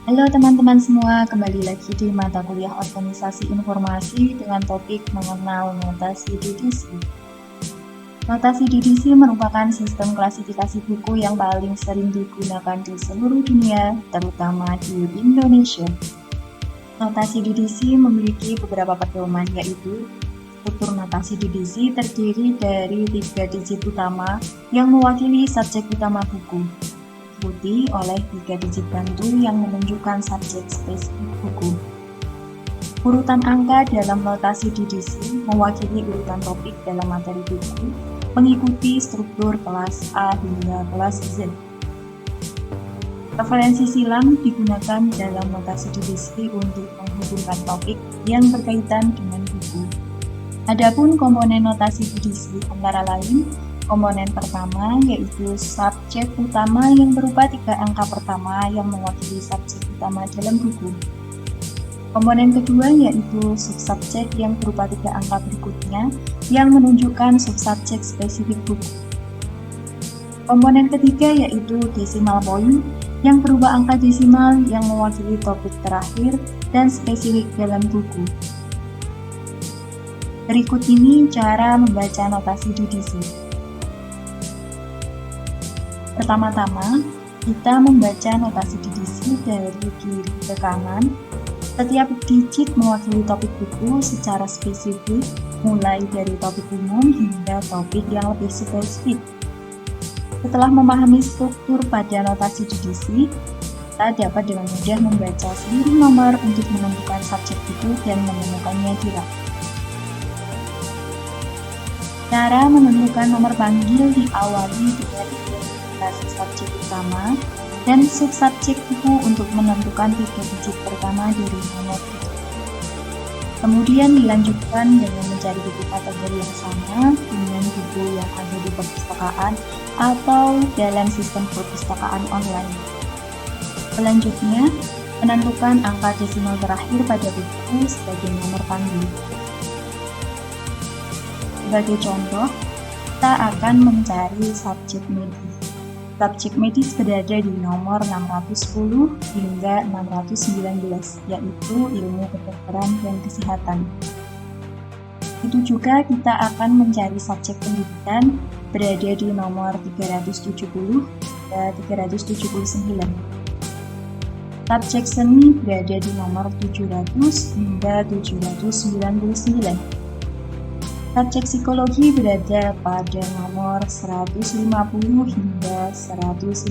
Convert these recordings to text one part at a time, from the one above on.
Halo teman-teman semua, kembali lagi di mata kuliah Organisasi Informasi dengan topik mengenal notasi DDC. Notasi DDC merupakan sistem klasifikasi buku yang paling sering digunakan di seluruh dunia, terutama di Indonesia. Notasi DDC memiliki beberapa pedoman, yaitu struktur notasi DDC terdiri dari 3 digit utama yang mewakili subjek utama buku, diikuti oleh 3 digit bantu yang menunjukkan subjek spesifik buku. Urutan angka dalam notasi DDC mewakili urutan topik dalam materi buku, mengikuti struktur kelas A hingga kelas Z. Referensi silang digunakan dalam notasi DDC untuk menghubungkan topik yang berkaitan dengan buku. Adapun komponen notasi DDC antara lain, komponen pertama yaitu subjek utama yang berupa 3 angka pertama yang mewakili subjek utama dalam buku. Komponen kedua yaitu subsubjek yang berupa 3 angka berikutnya yang menunjukkan subsubjek spesifik buku. Komponen ketiga yaitu decimal point yang berupa angka desimal yang mewakili topik terakhir dan spesifik dalam buku. Berikut ini cara membaca notasi DDC. Pertama-tama, kita membaca notasi DDC dari kiri ke kanan. Setiap digit mewakili topik buku secara spesifik, mulai dari topik umum hingga topik yang lebih spesifik. Setelah memahami struktur pada notasi DDC, kita dapat dengan mudah membaca seluruh nomor untuk menentukan subjek buku dan menemukannya di rak. Cara menentukan nomor panggil diawali dengan identifikasi subjek utama dan subsubjek buku untuk menentukan 3 digit pertama dari nomor itu. Kemudian dilanjutkan dengan mencari buku kategori yang sama dengan buku yang ada di perpustakaan atau dalam sistem perpustakaan online. Selanjutnya, menentukan angka desimal terakhir pada buku sebagai nomor panggil. Sebagai contoh, kita akan mencari subjek medis. Subjek medis berada di nomor 610 hingga 619, yaitu ilmu kedokteran dan kesehatan. Itu juga kita akan mencari subjek pendidikan berada di nomor 370 hingga 379. Subjek seni berada di nomor 700 hingga 799. Subjek psikologi berada pada nomor 150 hingga 159.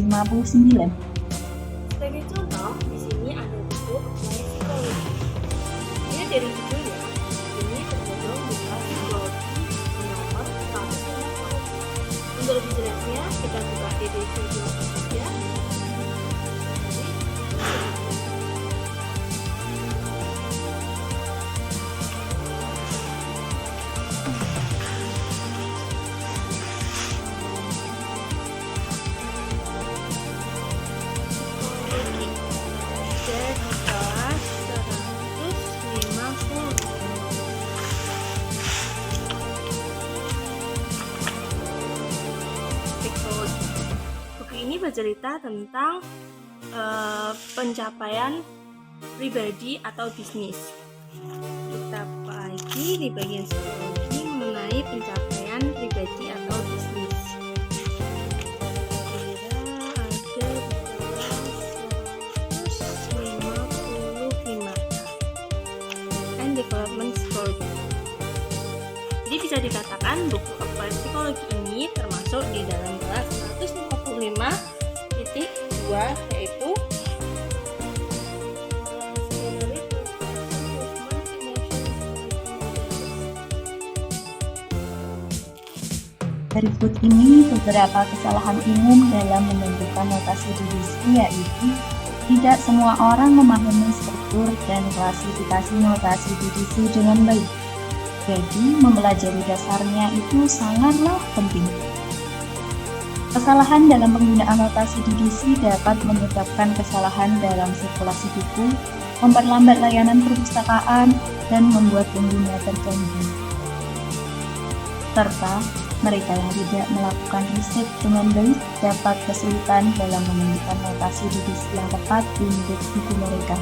Sebagai contoh, di sini ada buku Apply Psikologi. Ini dari judulnya, ini tergolong buku psikologi di nomor 150. Untuk lebih jelasnya, kita buka DDC saja. Buku ini bercerita tentang pencapaian pribadi atau bisnis. Kita lagi di bagian psikologi mengenai pencapaian pribadi atau bisnis. Development Score. Jadi bisa dikatakan buku Applied Psikologi ini termasuk di dalam kelas 155.2 yaitu Berikut ini beberapa kesalahan umum dalam menentukan notasi DDC, yaitu tidak semua orang memahami struktur dan klasifikasi notasi DDC dengan baik. Jadi, mempelajari dasarnya itu sangatlah penting. Kesalahan dalam penggunaan notasi DDC dapat menyebabkan kesalahan dalam sirkulasi buku, memperlambat layanan perpustakaan, dan membuat pengguna terganggu. Serta Mereka yang tidak melakukan riset dengan baik dapat kesulitan dalam menemukan notasi didiksi yang tepat untuk buku mereka.